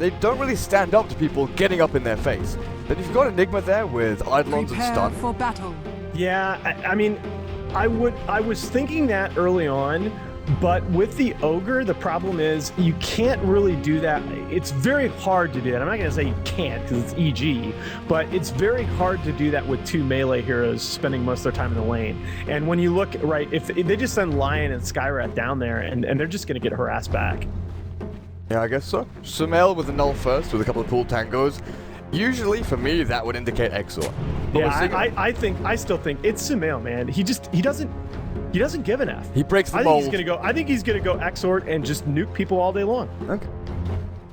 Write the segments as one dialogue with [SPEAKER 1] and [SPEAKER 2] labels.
[SPEAKER 1] they don't really stand up to people getting up in their face. Then you've got Enigma there with Eidolons and stun.
[SPEAKER 2] For battle.
[SPEAKER 3] Yeah, I mean, I was thinking that early on, but with the Ogre, the problem is you can't really do that. It's very hard to do that. I'm not going to say you can't because it's EG, but it's very hard to do that with two melee heroes spending most of their time in the lane. And when you look, right, if they just send Lion and Skyrat down there, and they're just going to get harassed back.
[SPEAKER 1] Yeah, I guess so. Sumail with the null first with a couple of pool tangos. Usually, for me, that would indicate Exort.
[SPEAKER 3] Yeah, I still think it's Sumail, man. He doesn't give an F.
[SPEAKER 1] He breaks the mold.
[SPEAKER 3] I think he's gonna go Exort and just nuke people all day long.
[SPEAKER 1] Okay.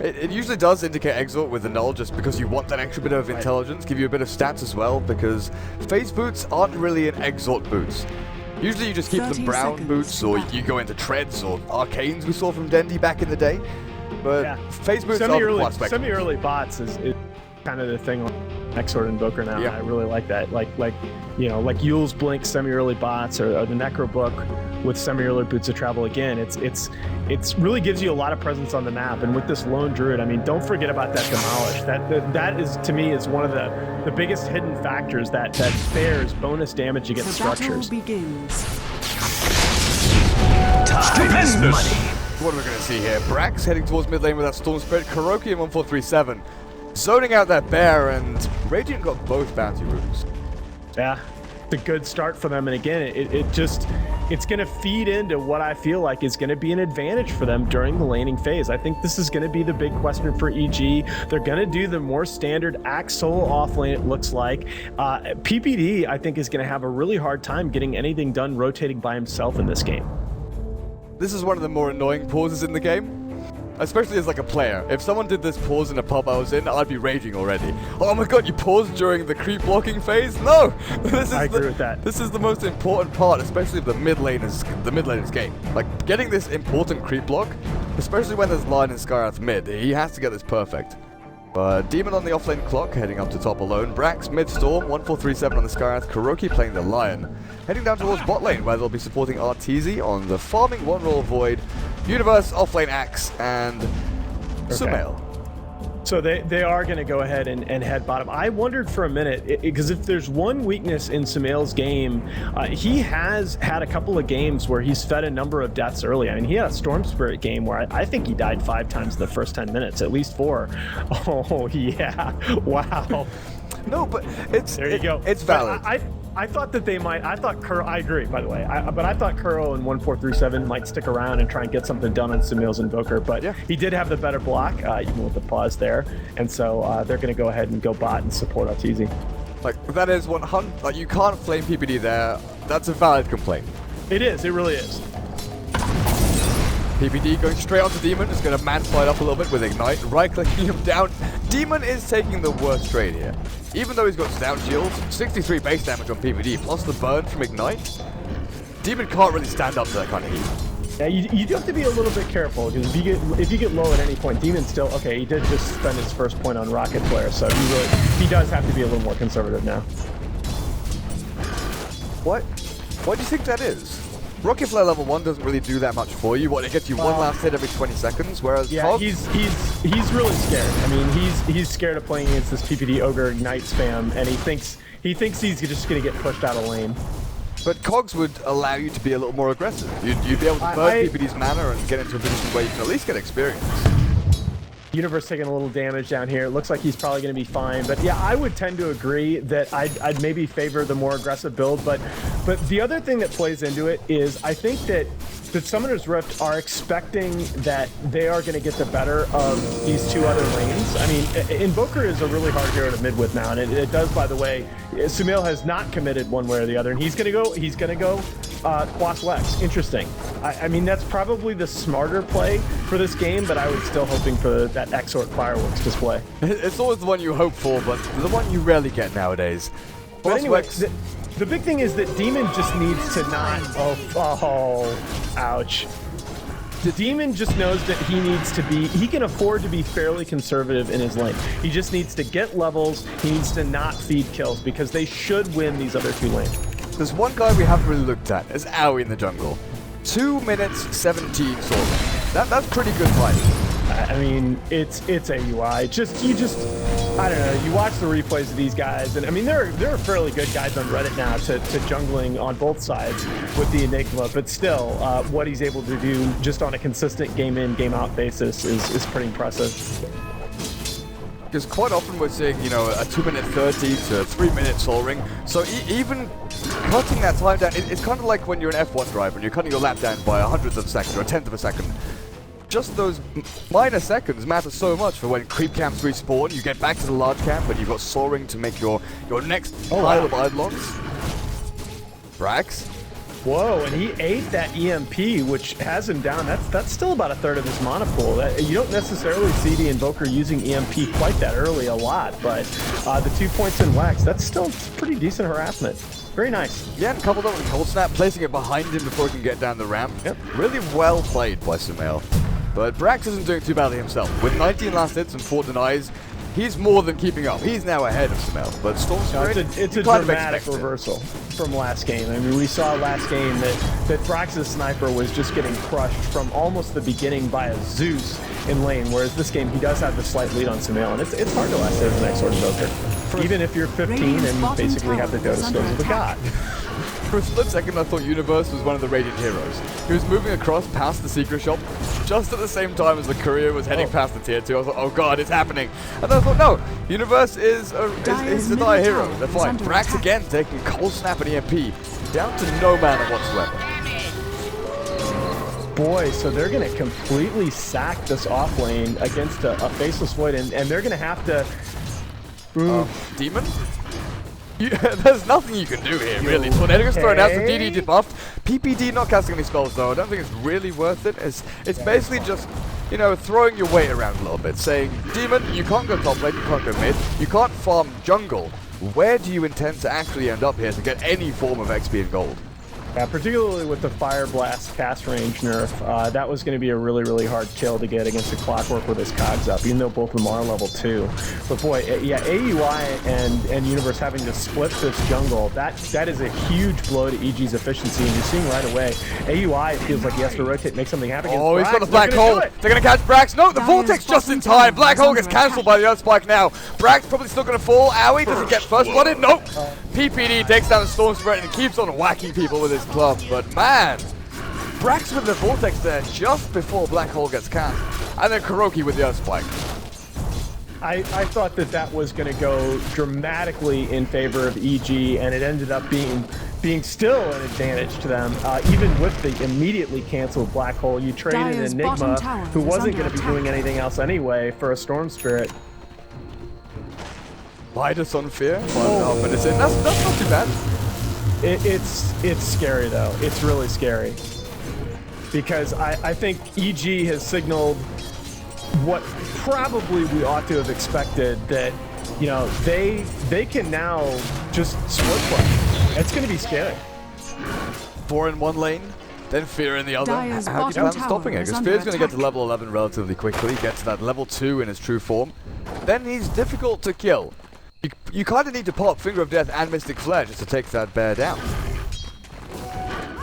[SPEAKER 1] It usually does indicate Exort with the null just because you want that extra bit of intelligence, give you a bit of stats as well, because phase boots aren't really an Exort boots. Usually you just keep them brown boots, or you go into treads or arcanes we saw from Dendy back in the day. But yeah, phase boots are the
[SPEAKER 3] semi-early bots is kind of the thing on Exort Invoker now. Yeah. I really like that. Like Yule's Blink semi-early bots or the Necro Book with semi-early boots of travel again. It's really gives you a lot of presence on the map. And with this lone Druid, I mean, don't forget about that Demolish. That is, to me, is one of the biggest hidden factors that spares bonus damage against structures.
[SPEAKER 2] Begins.
[SPEAKER 1] Time money. What are we going to see here? Brax heading towards mid lane with that Storm Spirit. Kuroki in 1437. Zoning out that bear, and Radiant got both bounty runes.
[SPEAKER 3] Yeah, it's a good start for them. And again, it's going to feed into what I feel like is going to be an advantage for them during the laning phase. I think this is going to be the big question for EG. They're going to do the more standard Axe solo offlane, it looks like. PPD, I think, is going to have a really hard time getting anything done rotating by himself in this game.
[SPEAKER 1] This is one of the more annoying pauses in the game. Especially as like a player. If someone did this pause in a pub I was in, I'd be raging already. Oh my god, you paused during the creep blocking phase? No!
[SPEAKER 3] I agree with that.
[SPEAKER 1] This is the most important part, especially of the mid laner's game. Like, getting this important creep block, especially when there's Lion and Skyrath mid, he has to get this perfect. But Demon on the offlane clock, heading up to top alone. Brax mid-storm, 1437 on the Skyrath. Kuroki playing the Lion. Heading down towards bot lane, where they'll be supporting Arteezy on the farming one roll Void, Universe, offlane Axe, and Sumail.
[SPEAKER 3] So they are going to go ahead and head bottom. I wondered for a minute, because if there's one weakness in Sumail's game, he has had a couple of games where he's fed a number of deaths early. I mean, he had a Storm Spirit game where I think he died 5 times in the first 10 minutes, at least 4. Oh, yeah. Wow.
[SPEAKER 1] No, but it's valid.
[SPEAKER 3] I thought that they might. I agree, by the way. But I thought Kuro and 1437 might stick around and try and get something done on Sumail's Invoker. But yeah, he did have the better block, even with the pause there. And so they're going to go ahead and go bot and support Arteezy.
[SPEAKER 1] Like, that is 100. Like, you can't flame PPD there. That's a valid complaint.
[SPEAKER 3] It is. It really is.
[SPEAKER 1] PPD going straight onto Demon, just going to man-slide up a little bit with Ignite, right-clicking him down. Demon is taking the worst trade here. Even though he's got down shields, 63 base damage on PPD, plus the burn from Ignite, Demon can't really stand up to that kind of heat.
[SPEAKER 3] Yeah, you do have to be a little bit careful, because if you get low at any point, Demon still, okay, he did just spend his first point on Rocket Flare, so he does have to be a little more conservative now.
[SPEAKER 1] What do you think that is? Rocket Flare level 1 doesn't really do that much for you. It gets you one last hit every 20 seconds, whereas
[SPEAKER 3] yeah, he's really scared. I mean, he's scared of playing against this PPD Ogre Ignite spam, and he thinks he's just gonna get pushed out of lane.
[SPEAKER 1] But Cogs would allow you to be a little more aggressive. You'd be able to burn PPD's mana and get into a position where you can at least get experience.
[SPEAKER 3] Universe taking a little damage down here. It looks like he's probably going to be fine. But yeah, I would tend to agree that I'd maybe favor the more aggressive build. But the other thing that plays into it is I think that Summoner's Rift are expecting that they are going to get the better of these two other lanes. I mean, Invoker is a really hard hero to mid with now, and it does, by the way. Sumail has not committed one way or the other, and he's going to go Quas Lex. Interesting. I mean, that's probably the smarter play for this game, but I was still hoping for that Exort Fireworks display.
[SPEAKER 1] It's always the one you hope for, but the one you rarely get nowadays.
[SPEAKER 3] But anyway, the big thing is that Demon just needs to not... Oh, ouch. The Demon just knows that he can afford to be fairly conservative in his lane. He just needs to get levels, he needs to not feed kills, because they should win these other two lanes.
[SPEAKER 1] There's one guy we haven't really looked at, is Aoi in the jungle. 2 minutes 17 solo. That's pretty good fighting.
[SPEAKER 3] I mean, it's AUI. I don't know. You watch the replays of these guys, and I mean, there are fairly good guys on Reddit now to jungling on both sides with the Enigma, but still, what he's able to do just on a consistent game in, game out basis is pretty impressive.
[SPEAKER 1] Because quite often we're seeing, you know, a 2-minute 30 to 3-minute soul ring. So even cutting that time down, it's kind of like when you're an F1 driver and you're cutting your lap down by 100th of a second or a 10th of a second. Just those minor seconds matter so much for when creep camps respawn, you get back to the large camp and you've got soul ring to make your next pile of Eidolons. Brax.
[SPEAKER 3] Whoa, and he ate that EMP, which has him down. That's still about a third of his mana pool. You don't necessarily see the Invoker using EMP quite that early a lot, but the 2 points in Wax, that's still pretty decent harassment. Very nice.
[SPEAKER 1] Yeah, and coupled up with Cold Snap, placing it behind him before he can get down the ramp. Yep. Really well played by Sumail. But Brax isn't doing too badly himself. With 19 last hits and 4 denies, he's more than keeping up. He's now ahead of Sumail. But Storm Spirit,
[SPEAKER 3] it's a dramatic reversal from last game. I mean, we saw last game that Brax's sniper was just getting crushed from almost the beginning by a Zeus in lane, whereas this game he does have the slight lead on Sumail, and it's hard to last as the next Sword Invoker. Even if you're 15 and you basically have the Dota skills of a god.
[SPEAKER 1] For a split second, I thought Universe was one of the Radiant heroes. He was moving across past the secret shop just at the same time as the courier was heading past the tier 2. I was like, oh god, it's happening. And then I thought, no, Universe is a dire hero. They're fine. Brax again taking Cold Snap and EMP down to no mana whatsoever.
[SPEAKER 3] Boy, so they're going to completely sack this off lane against a Faceless Void, and they're going to have to...
[SPEAKER 1] Demon? There's nothing you can do here, really. Tornado's thrown out, so DD debuffed. PPD not casting any spells, though. I don't think it's really worth it. It's basically just, you know, throwing your weight around a little bit, saying, Demon, you can't go top lane, you can't go mid, you can't farm jungle. Where do you intend to actually end up here to get any form of XP and gold?
[SPEAKER 3] Yeah, particularly with the Fire Blast cast range nerf, that was going to be a really, really hard kill to get against a Clockwork with his cogs up, even though both of them are level 2. But boy, yeah, AUI and Universe having to split this jungle, that is a huge blow to EG's efficiency, and you're seeing right away, AUI feels like he has to rotate, make something happen.
[SPEAKER 1] Oh, he's got the Black Hole. They're going to catch Brax. No, the Vortex just in time. Black Hole gets cancelled by the Earth Spike now. Brax probably still going to fall. Owie doesn't get first blooded. Nope. PPD takes down the Storm Spirit and keeps on whacking people with his club. But man, Brax with the Vortex there just before Black Hole gets cast. And then Kuroki with the Earth Spike.
[SPEAKER 3] I thought that was going to go dramatically in favor of EG, and it ended up being still an advantage to them. Even with the immediately canceled Black Hole, you traded an Enigma, who wasn't going to be doing anything else anyway, for a Storm Spirit.
[SPEAKER 1] Midas on Fear? Oh, but that's not too bad.
[SPEAKER 3] It's scary, though. It's really scary. Because I think EG has signaled what probably we ought to have expected, that, you know, they can now just split play. It's going to be scary.
[SPEAKER 1] 4 in one lane, then Fear in the other. How do you plan on stopping it? Because Fear's going to get to level 11 relatively quickly, get to that level 2 in his true form. Then he's difficult to kill. You kind of need to pop Finger of Death and Mystic Flare just to take that bear down.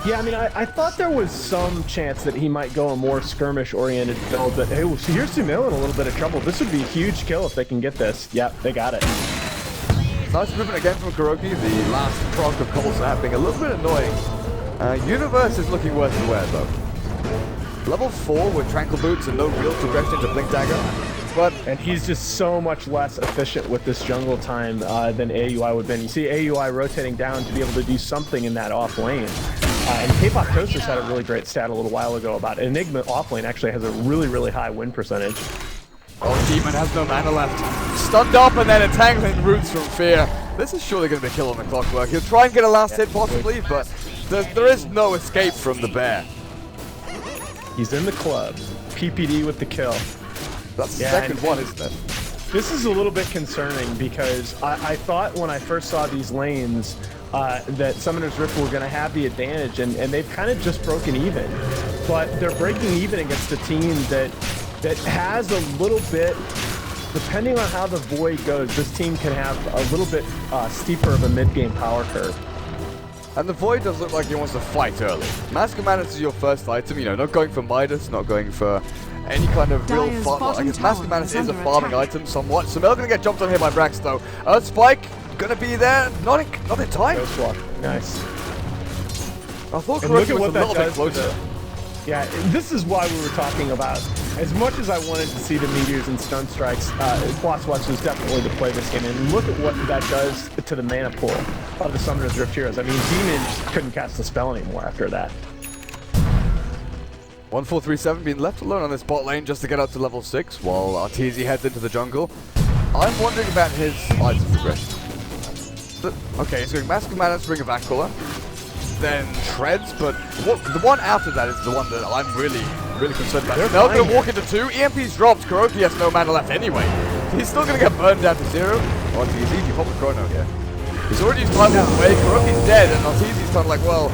[SPEAKER 3] Yeah, I mean, I thought there was some chance that he might go a more skirmish-oriented build, but hey, so here's Sumail in a little bit of trouble. This would be a huge kill if they can get this. Yep, they got it.
[SPEAKER 1] Nice movement again from Kuroki, the last proc of Cold Snap being a little bit annoying. Universe is looking worse than wear, though. Level 4 with Tranquil Boots and no real progression to Blink Dagger. And
[SPEAKER 3] he's just so much less efficient with this jungle time than AUI would have been. You see AUI rotating down to be able to do something in that off lane. And K-Pop-Tosis had a really great stat a little while ago about Enigma off lane actually has a really, really high win percentage.
[SPEAKER 1] Oh, Demon has no mana left. Stunned up and then entangling roots from Fear. This is surely going to be a kill on the Clockwork. He'll try and get a last hit possibly, but there is no escape from the bear.
[SPEAKER 3] He's in the club. PPD with the kill.
[SPEAKER 1] That's the second one, isn't it?
[SPEAKER 3] This is a little bit concerning because I thought when I first saw these lanes that Summoner's Rift were going to have the advantage, and they've kind of just broken even. But they're breaking even against a team that has a little bit, depending on how the Void goes, this team can have a little bit steeper of a mid-game power curve.
[SPEAKER 1] And the Void does look like he wants to fight early. Mask of Madness is your first item, you know, not going for Midas, not going for any kind of real
[SPEAKER 2] Dire's
[SPEAKER 1] farm. I
[SPEAKER 2] bottom
[SPEAKER 1] guess Mask of
[SPEAKER 2] tower
[SPEAKER 1] Madness
[SPEAKER 2] is
[SPEAKER 1] is a
[SPEAKER 2] under
[SPEAKER 1] farming
[SPEAKER 2] attack.
[SPEAKER 1] item somewhat. Sumail gonna get jumped on here by Brax though. Earth Spike gonna be there, not in time.
[SPEAKER 3] Ghost Walk. Nice.
[SPEAKER 1] I thought
[SPEAKER 3] And look
[SPEAKER 1] Kuroki
[SPEAKER 3] at
[SPEAKER 1] was a
[SPEAKER 3] what that
[SPEAKER 1] little bit
[SPEAKER 3] does to
[SPEAKER 1] closer.
[SPEAKER 3] the... Yeah, and this is why we were talking about, as much as I wanted to see the meteors and stun strikes, Watch was definitely the play this game. And look at what that does to the mana pool of the Summoner's Rift heroes. I mean, Demon couldn't cast the spell anymore after that.
[SPEAKER 1] 1437 being left alone on this bot lane just to get up to level 6 while Arteezy heads into the jungle. I'm wondering about his item progression. Okay, he's going Mask of Madness, Ring of Aquila, then Treads, but the one after that is the one that I'm really concerned about. Now going to walk into 2, EMP's dropped, Kuroki has no mana left anyway. He's still going to get burned down to 0. Arteezy, you pop the chrono here. He's already used time away, Kuroki's dead, and Arteezy's kind of like, well,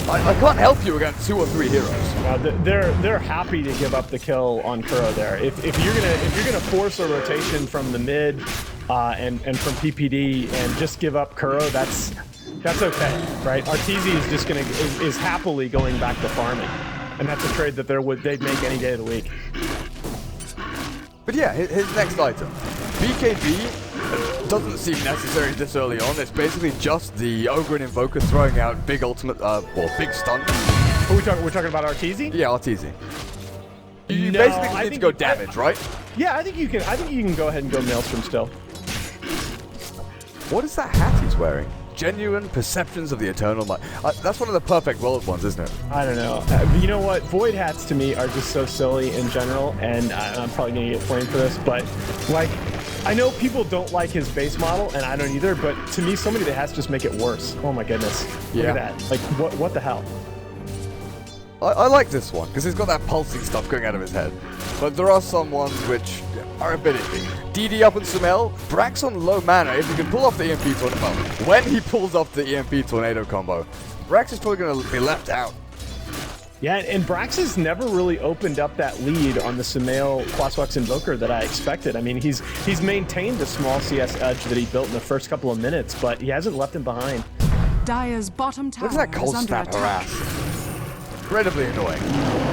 [SPEAKER 1] I can't help you against 2 or 3 heroes.
[SPEAKER 3] They're happy to give up the kill on Kuro there. If you're gonna force a rotation from the mid and from PPD and just give up Kuro, that's okay, right? Arteezy is just is happily going back to farming, and that's a trade that they'd make any day of the week.
[SPEAKER 1] But yeah, his next item, BKB. Doesn't seem necessary this early on. It's basically just the Ogre and Invoker throwing out big ultimate, big stuns.
[SPEAKER 3] We're talking about Arteezy?
[SPEAKER 1] Yeah, Arteezy. You
[SPEAKER 3] No,
[SPEAKER 1] basically just
[SPEAKER 3] I
[SPEAKER 1] need to
[SPEAKER 3] think
[SPEAKER 1] go damage, right?
[SPEAKER 3] Yeah, I think you can go ahead and go Maelstrom still.
[SPEAKER 1] What is that hat he's wearing? Genuine Perceptions of the Eternal Might. That's one of the perfect world ones, isn't it?
[SPEAKER 3] I don't know. You know what? Void hats to me are just so silly in general, and I'm probably gonna get flamed for this, but like, I know people don't like his base model, and I don't either, but to me, so many of the hats just make it worse. Oh my goodness.
[SPEAKER 1] Yeah.
[SPEAKER 3] Look at that. Like, what the hell?
[SPEAKER 1] I like this one, because he's got that pulsing stuff going out of his head. But there are some ones which are a bit iffy. DD up in Sumail, Brax on low mana, if he can pull off the EMP tornado, well, when he pulls off the EMP tornado combo, Brax is probably going to be left out.
[SPEAKER 3] Yeah, and Brax has never really opened up that lead on the Sumail Quaswax Invoker that I expected. I mean, he's maintained the small CS edge that he built in the first couple of minutes, but he hasn't left him behind.
[SPEAKER 2] Dire's bottom tower
[SPEAKER 1] Look at that cold
[SPEAKER 2] is under
[SPEAKER 1] snap
[SPEAKER 2] attack.
[SPEAKER 1] harass. Incredibly annoying.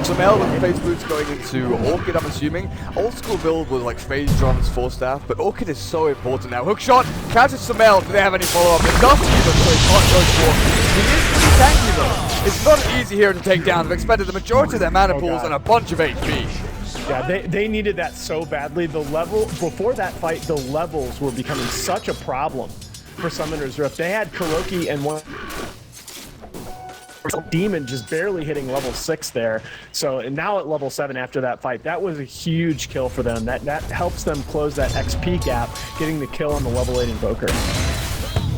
[SPEAKER 1] Sumail with the phase boots going into Orchid, I'm assuming. Old school build was like phase drums, 4-staff, but Orchid is so important now. Hookshot, catches Sumail. Do they have any follow-up? It doesn't even, so he can't go for. He is pretty tanky though. It's not an easy hero to take down. They've expended the majority of their mana pools and a bunch of HP.
[SPEAKER 3] Yeah, they needed that so badly. Before that fight, the levels were becoming such a problem for Summoner's Rift. They had Kuroki and one Demon just barely hitting level 6 there. So now at level 7 after that fight, that was a huge kill for them. That helps them close that XP gap, getting the kill on the level 8 Invoker.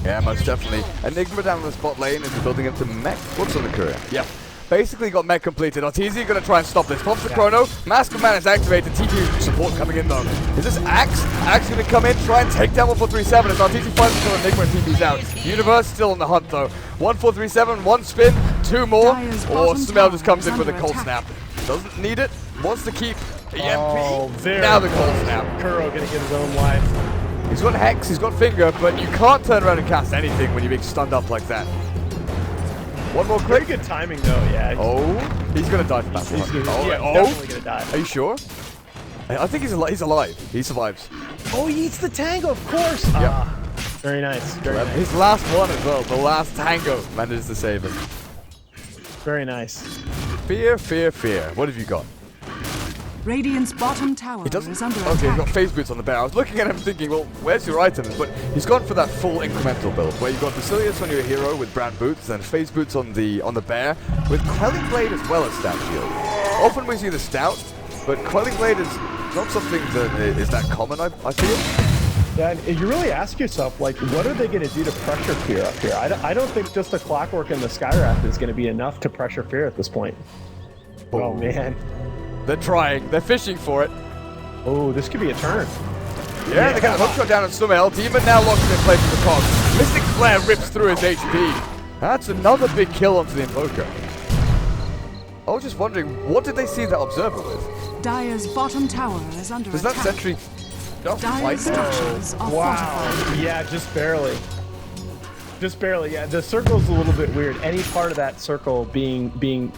[SPEAKER 1] Yeah, most definitely. Enigma down in the spot lane is building into mech. What's on the courier? Yeah. Basically got mech completed. Arteezy gonna try and stop this. Pops the chrono. Mask of Man is activated. TP support coming in though. Is this Axe? Axe gonna come in, try and take down 1437 as Arteezy finds until Enigma and TP's out. Universe still on the hunt though. 1437, one spin, 2 more. Or Sumail just comes in with a cold snap. Doesn't need it. Wants to keep EMP.
[SPEAKER 3] Oh,
[SPEAKER 1] now the cold snap.
[SPEAKER 3] Kuro gonna get his own life.
[SPEAKER 1] He's got Hex, he's got Finger, but you can't turn around and cast anything when you're being stunned up like that. One more
[SPEAKER 3] Pretty
[SPEAKER 1] click.
[SPEAKER 3] good timing though, yeah.
[SPEAKER 1] Oh, he's gonna die from that one.
[SPEAKER 3] Definitely gonna die.
[SPEAKER 1] Are you sure? I think he's alive. He survives.
[SPEAKER 3] Oh, he eats the tango, of course.
[SPEAKER 1] Yep.
[SPEAKER 3] Very nice. Very nice.
[SPEAKER 1] His last one as well. The last tango manages to save him.
[SPEAKER 3] Very nice.
[SPEAKER 1] Fear, fear, fear. What have you got?
[SPEAKER 2] Radiant's bottom tower
[SPEAKER 1] He doesn't.
[SPEAKER 2] is under
[SPEAKER 1] Okay, he's
[SPEAKER 2] attack.
[SPEAKER 1] got phase boots on the bear. I was looking at him thinking, well, where's your items? But he's gone for that full incremental build, where you've got Basilius on your hero with brown boots, and phase boots on the bear, with Quelling Blade as well as Stout Shield. Often we see the Stout, but Quelling Blade is not something that is that common. I feel.
[SPEAKER 3] Yeah, and you really ask yourself, like, what are they going to do to pressure Fear up here? I don't think just the Clockwork and the Skywrath is going to be enough to pressure Fear at this point. Oh man.
[SPEAKER 1] They're trying. They're fishing for it.
[SPEAKER 3] Oh, this could be a turn.
[SPEAKER 1] Yeah, they got a hookshot down on Sumail. Demon now locks in place with the cogs. Mystic Flare rips through his HP. That's another big kill onto the Invoker. I was just wondering, what did they see that Observer with?
[SPEAKER 2] Dire's bottom tower is under
[SPEAKER 1] Does that
[SPEAKER 2] attack.
[SPEAKER 1] sentry not fight
[SPEAKER 2] Dire's
[SPEAKER 1] it?
[SPEAKER 2] structures are
[SPEAKER 3] Wow.
[SPEAKER 2] fortified.
[SPEAKER 3] Yeah, just barely. Just barely, yeah. The circle's a little bit weird. Any part of that circle being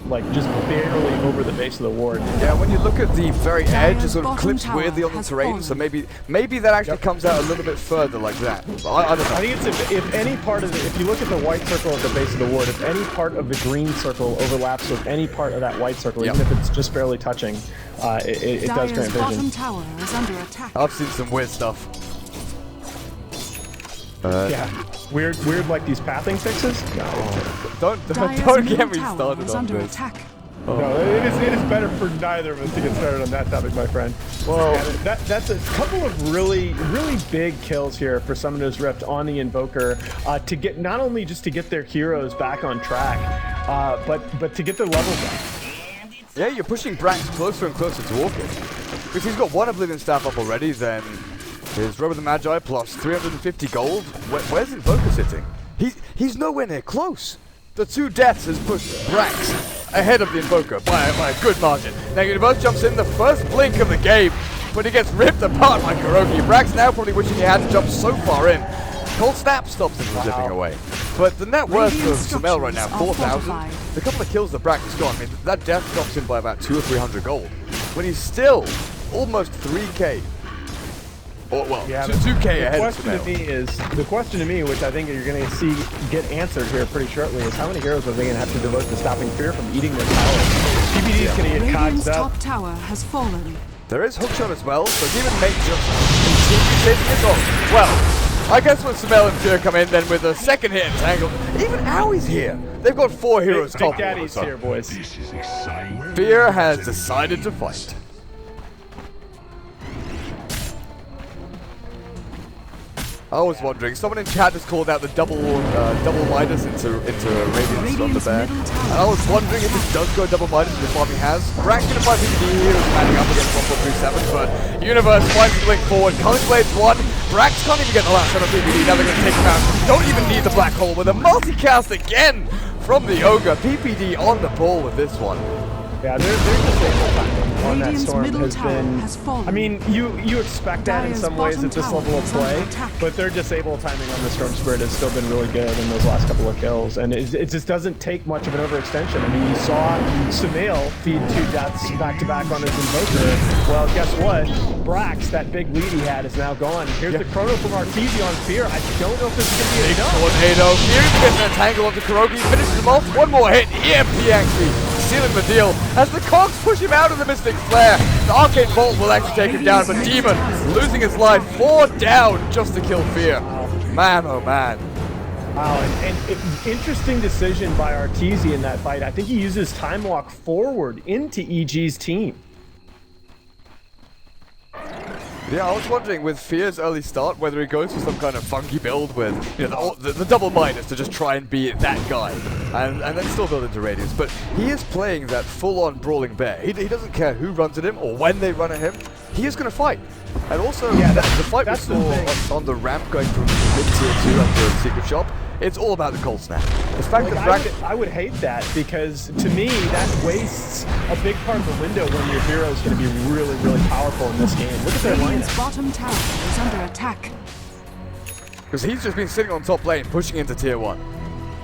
[SPEAKER 3] like just barely over the base of the ward.
[SPEAKER 1] Yeah, when you look at the very edge, it sort of
[SPEAKER 2] bottom
[SPEAKER 1] clips
[SPEAKER 2] tower
[SPEAKER 1] weirdly on the
[SPEAKER 2] has
[SPEAKER 1] terrain,
[SPEAKER 2] fallen.
[SPEAKER 1] so maybe that actually comes out a little bit further like that. But I don't know.
[SPEAKER 3] I think it's if any part of if you look at the white circle at the base of the ward, if any part of the green circle overlaps with any part of that white circle, even if it's just barely touching, it does grant
[SPEAKER 2] Dire's bottom
[SPEAKER 3] vision.
[SPEAKER 2] tower is under attack.
[SPEAKER 1] I've seen some weird stuff.
[SPEAKER 3] Yeah, weird like these pathing fixes. No,
[SPEAKER 1] Don't
[SPEAKER 2] Dire's
[SPEAKER 1] get
[SPEAKER 2] middle
[SPEAKER 1] me
[SPEAKER 2] tower
[SPEAKER 1] started
[SPEAKER 2] is
[SPEAKER 1] on
[SPEAKER 2] under
[SPEAKER 1] this.
[SPEAKER 2] attack.
[SPEAKER 3] no, it is better for neither of us to get started on that topic, my friend.
[SPEAKER 1] Well,
[SPEAKER 3] Yeah, that's a couple of really big kills here for Summoner's Rift on the Invoker to get not only just to get their heroes back on track, but to get their levels up.
[SPEAKER 1] Yeah, you're pushing Brax closer and closer to Orchid. If he's got one Oblivion Staff up already, then his Robe of the Magi plus 350 gold. Where's Invoker sitting? He's nowhere near close. The 2 deaths has pushed Brax ahead of the Invoker by a good margin. Now Universe jumps in the first blink of the game, but he gets ripped apart by Kuroki. Brax now probably wishing he hadn't jumped so far in. Cold Snap stops him from zipping away. But the net worth
[SPEAKER 2] Radiant
[SPEAKER 1] of Sumail right now,
[SPEAKER 2] structures are
[SPEAKER 1] 4,000.
[SPEAKER 2] fortified.
[SPEAKER 1] The couple of kills that Brax has got, I mean, that death drops him by about 200 or 300 gold. When he's still almost 3k. Or, well,
[SPEAKER 3] Yeah,
[SPEAKER 1] 2k ahead of
[SPEAKER 3] the question to me, which I think you're going to see get answered here pretty shortly, is how many heroes are they going to have to devote to stopping Fear from eating their power? PPD is going to get
[SPEAKER 2] Radiant's
[SPEAKER 3] cogged up.
[SPEAKER 2] top tower has fallen.
[SPEAKER 1] There is hookshot as well, so Demon may just continue chasing it off. Well, I guess when Sumail and Fear come in, then with a second hit entangled, even Aui's here. They've got 4 heroes
[SPEAKER 3] Big
[SPEAKER 1] top.
[SPEAKER 3] Daddy's here, boys.
[SPEAKER 1] Fear has decided to fight. I was wondering, someone in chat just called out the double Midas into Radiant's Thunder Bear.
[SPEAKER 2] middle tower
[SPEAKER 1] And I was wondering if it does go double Midas, which Bobby has. Brax gonna fight PPD here, is manning up against 1437, but Universe finds the link forward. Culling Blades 1. Brax can't even get the last shot on PPD, now they're gonna take him out. Don't even need the black hole with a multicast again from the Ogre. PPD on the ball with this one.
[SPEAKER 3] Yeah, they're disabled timing on that
[SPEAKER 2] Radiant's
[SPEAKER 3] storm
[SPEAKER 2] middle
[SPEAKER 3] has
[SPEAKER 2] tower
[SPEAKER 3] been.
[SPEAKER 2] has fallen.
[SPEAKER 3] I mean, you expect that in
[SPEAKER 2] Dire's
[SPEAKER 3] some ways
[SPEAKER 2] bottom
[SPEAKER 3] at this
[SPEAKER 2] tower
[SPEAKER 3] level of
[SPEAKER 2] is under
[SPEAKER 3] play,
[SPEAKER 2] attack.
[SPEAKER 3] but their disable timing on the Storm Spirit has still been really good in those last couple of kills, and it just doesn't take much of an overextension. I mean, you saw Sumail feed 2 deaths back to back on his Invoker. Well, guess what? Brax, that big lead he had, is now gone. Here's the Chrono from Arteezy on Fear. I don't know if this is going to be enough.
[SPEAKER 1] Tornado. Here's getting an entangle onto Kuroki. Finishes him off. One more hit. EMP actually sealing the deal as the Cogs push him out of the Mystic Flare. The Arcane Bolt will actually take him down, but Demon losing his life. 4 down just to kill Fear. Man, oh man.
[SPEAKER 3] Wow, and interesting decision by Arteezy in that fight. I think he uses Time Walk forward into EG's team.
[SPEAKER 1] Yeah, I was wondering with Fear's early start whether he goes for some kind of funky build with the double Midas to just try and be that guy and then still build into Radiance. But he is playing that full-on brawling bear. He doesn't care who runs at him or when they run at him. He is going to fight. And also, the fight we saw on the ramp going from mid-tier 2 up to the secret shop, it's all about the cold snap. The fact that
[SPEAKER 3] I would hate that because to me that wastes a big part of the window when your hero is going to be really, really powerful in this game. Look at their
[SPEAKER 2] Radiant's
[SPEAKER 3] lineup.
[SPEAKER 2] bottom tower is under attack.
[SPEAKER 1] because he's just been sitting on top lane, pushing into tier 1.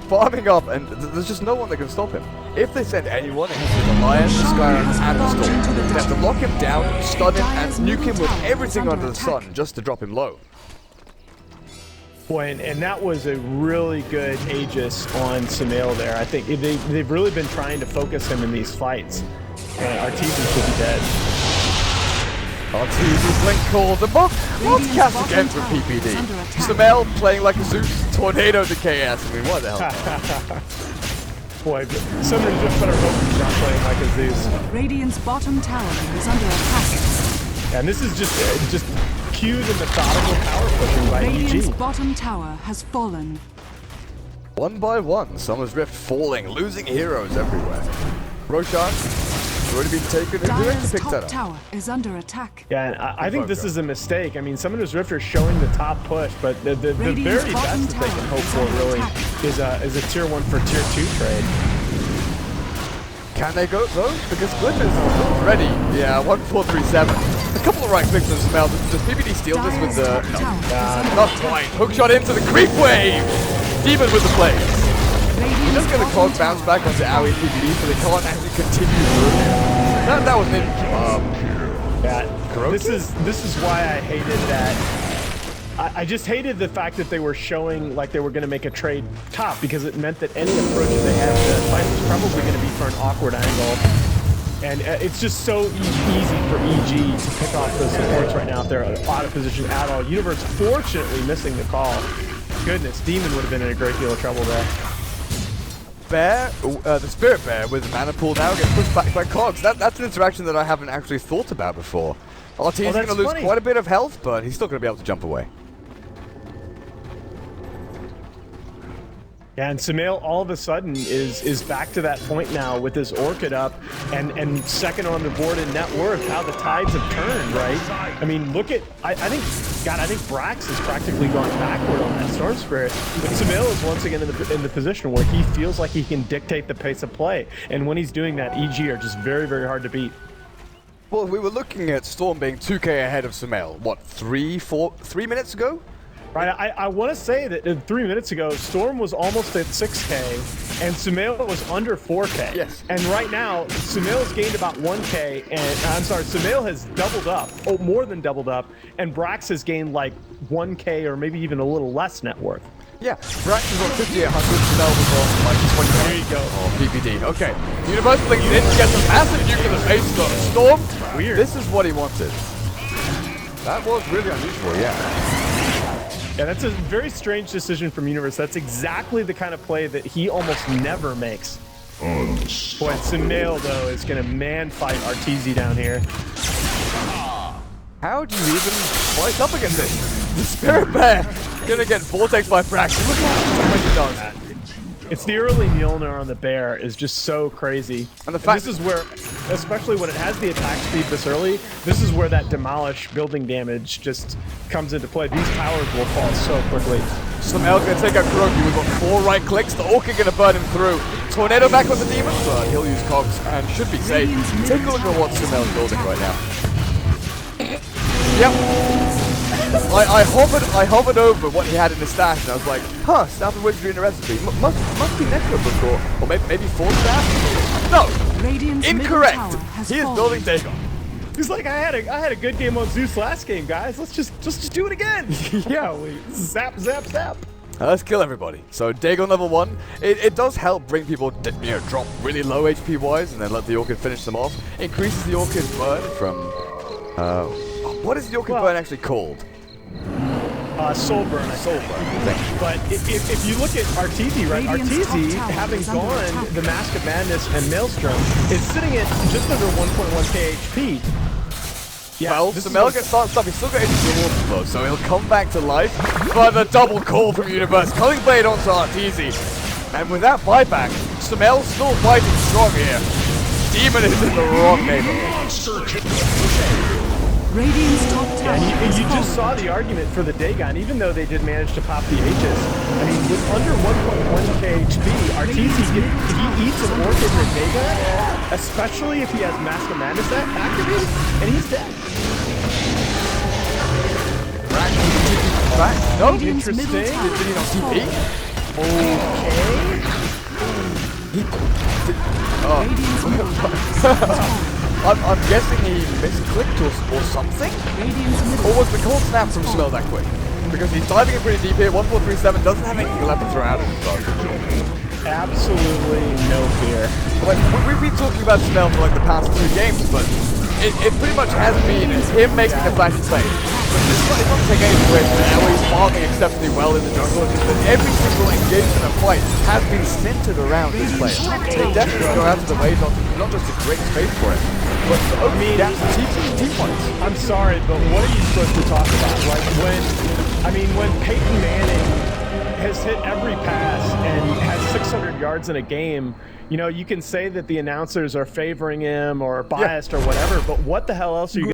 [SPEAKER 1] Farming up, and there's just no one that can stop him. If they send anyone, it has to be the Lion, the Skyrim, and the Storm. They have to lock him down, stun him, and nuke him with everything under the sun just to drop him low.
[SPEAKER 3] Boy, and that was a really good Aegis on Sumail there. I think they've really been trying to focus him in these fights. Arteezy should be dead.
[SPEAKER 1] Arteezy's link called the multicast again for PPD. Sumail playing like a Zeus, Tornado to KS. I mean, what the hell?
[SPEAKER 3] Boy, somebody's just better hope he's not playing like a Zeus.
[SPEAKER 2] Radiant's bottom tower is under attack.
[SPEAKER 3] And this is just cued and methodical power pushing by
[SPEAKER 2] Radiant's
[SPEAKER 3] EG.
[SPEAKER 2] bottom tower has fallen.
[SPEAKER 1] One by one, Summer's Rift falling, losing heroes everywhere. Roshan already been taken. Who
[SPEAKER 2] Dire's
[SPEAKER 1] actually picked that
[SPEAKER 2] top
[SPEAKER 1] up?
[SPEAKER 2] tower is under attack.
[SPEAKER 3] Yeah, and I think this is a mistake. I mean, Summoner's Rift are showing the top push, but the very
[SPEAKER 2] Radiant's
[SPEAKER 3] best
[SPEAKER 2] bottom
[SPEAKER 3] that they can
[SPEAKER 2] tower
[SPEAKER 3] hope
[SPEAKER 2] is
[SPEAKER 3] for
[SPEAKER 2] under
[SPEAKER 3] really
[SPEAKER 2] attack.
[SPEAKER 3] is a tier 1 for tier 2 trade.
[SPEAKER 1] Can they go though? Because Glyph is ready. Yeah, 1437. A couple of right clicks on Sumail. Does PPD steal this with the...
[SPEAKER 2] Dire's top
[SPEAKER 1] No.
[SPEAKER 2] tower is under
[SPEAKER 1] Not
[SPEAKER 2] attack.
[SPEAKER 1] quite. Hookshot into the creep wave. Demon with the plays. He's just going to cog bounce back onto AoE PvP, so they can't actually continue through. That was an
[SPEAKER 3] This is why I hated that. I just hated the fact that they were showing like they were going to make a trade top, because it meant that any approach they had to that fight was probably going to be for an awkward angle. And it's just so easy for EG to pick off those supports right now if they're out of position at all. Universe fortunately missing the call. Goodness, Demon would have been in a great deal of trouble there.
[SPEAKER 1] Bear, the Spirit Bear with the mana pool now gets pushed back by Cogs. That's an interaction that I haven't actually thought about before. RT is going to lose quite a bit of health, but he's still going to be able to jump away.
[SPEAKER 3] Yeah, and Sumail all of a sudden is back to that point now with his Orchid up and second on the board in net worth. How the tides have turned, right? I mean, look at I think Brax has practically gone backward on that Storm Spirit, but Sumail is once again in the position where he feels like he can dictate the pace of play, and when he's doing that, EG are just very, very hard to beat.
[SPEAKER 1] Well, we were looking at Storm being 2k ahead of Sumail. What, 3 minutes ago?
[SPEAKER 3] Right, I want to say that 3 minutes ago, Storm was almost at 6k, and Sumail was under 4k.
[SPEAKER 1] Yes.
[SPEAKER 3] And right now, Sumail's gained about 1k, and I'm sorry, Sumail has doubled up, more than doubled up, and Brax has gained like 1k or maybe even a little less net worth.
[SPEAKER 1] Yeah, Brax is on 5800, Sumail was on like 20.
[SPEAKER 3] There you go.
[SPEAKER 1] Oh, PPD. Okay, Universe links in, gets a massive nuke in the face of Storm.
[SPEAKER 3] Weird.
[SPEAKER 1] This is what he wanted. That was really unusual, yeah.
[SPEAKER 3] Yeah, that's a very strange decision from Universe. That's exactly the kind of play that he almost never makes. Boy, Sumail, though, is going to man-fight Arteezy down here.
[SPEAKER 1] How do you even fight up against this? The Spirit Bear gonna get vortex by Brax. Look how much he does.
[SPEAKER 3] It's the early Mjolnir on the Bear is just so crazy.
[SPEAKER 1] And the fact
[SPEAKER 3] this is where, especially when it has the attack speed this early, this is where that demolish building damage just comes into play. These towers will fall so quickly.
[SPEAKER 1] Sumail's gonna take out Kuroki. We've got 4 right clicks. The Orchid gonna burn him through. Tornado back on the Demon, but he'll use Cogs and should be safe. Take a look at what Sumail's building right now. Yep. I hovered over what he had in his stash, and I was like, huh, Staff of Wizardry in a recipe. Must be Medford book, or maybe 4 staff? No!
[SPEAKER 2] Radiant's
[SPEAKER 1] Incorrect!
[SPEAKER 2] middle tower has
[SPEAKER 1] He is
[SPEAKER 2] fallen.
[SPEAKER 1] building Dagon.
[SPEAKER 3] He's like, I had a good game on Zeus last game, guys. Let's just do it again. Yeah, we zap, zap, zap.
[SPEAKER 1] Let's kill everybody. So Dagon level 1, it does help bring people, drop really low HP wise, and then let the Orchid finish them off. Increases the Orchid burn from, what is the Orchid burn actually called?
[SPEAKER 3] Soul Burn.
[SPEAKER 1] Soul Burn. Thank you.
[SPEAKER 3] But if you look at Arteezy, right?
[SPEAKER 2] Radiant's top
[SPEAKER 3] Arteezy,
[SPEAKER 2] tower
[SPEAKER 3] having
[SPEAKER 2] is under
[SPEAKER 3] gone
[SPEAKER 2] attack.
[SPEAKER 3] the Mask of Madness and Maelstrom, is sitting at just under 1.1k HP. Yeah,
[SPEAKER 1] Well, Sumail gets started stuff. He's still got HP Waterflow, so he'll come back to life. But the double call from Universe. Culling Blade onto Arteezy. And with that buyback, Sumail's still fighting strong here. Demon is in the wrong neighborhood.
[SPEAKER 2] Radiant's top tower
[SPEAKER 3] And
[SPEAKER 2] has
[SPEAKER 3] you
[SPEAKER 2] fallen.
[SPEAKER 3] just saw the argument for the Dagon, even though they did manage to pop the Aegis. I mean, with under 1.1k HP, Arteezy, if he eats an Orchid or a Dagon, especially if he has Mask of Madness activated, and he's dead.
[SPEAKER 1] Right? No,
[SPEAKER 2] Radiant's middle
[SPEAKER 3] interesting.
[SPEAKER 2] tower
[SPEAKER 1] Did he not
[SPEAKER 2] has
[SPEAKER 1] TP?
[SPEAKER 2] fallen. Radiant's middle tower has
[SPEAKER 1] I'm guessing he misclicked or something?
[SPEAKER 2] Radiant's middle
[SPEAKER 1] Or was the cold snap from Sumail that quick? Because he's diving in pretty deep here, 1437, doesn't have anything left to throw out of his bow.
[SPEAKER 3] Absolutely no fear.
[SPEAKER 1] Like, we've been talking about Sumail for like the past 2 games, but it pretty much has been him making the flashy play. But it's not taking any away from it, he's farming exceptionally well in the jungle. It's just that every single engagement and fight has been centered around this player. They definitely go out to the way, not just a great space for it, but opening gaps and team points.
[SPEAKER 3] I'm sorry, but what are you supposed to talk about? Like when Peyton Manning has hit every pass and has 600 yards in a game, you know, you can say that the announcers are favoring him or biased or whatever, but what the hell else are you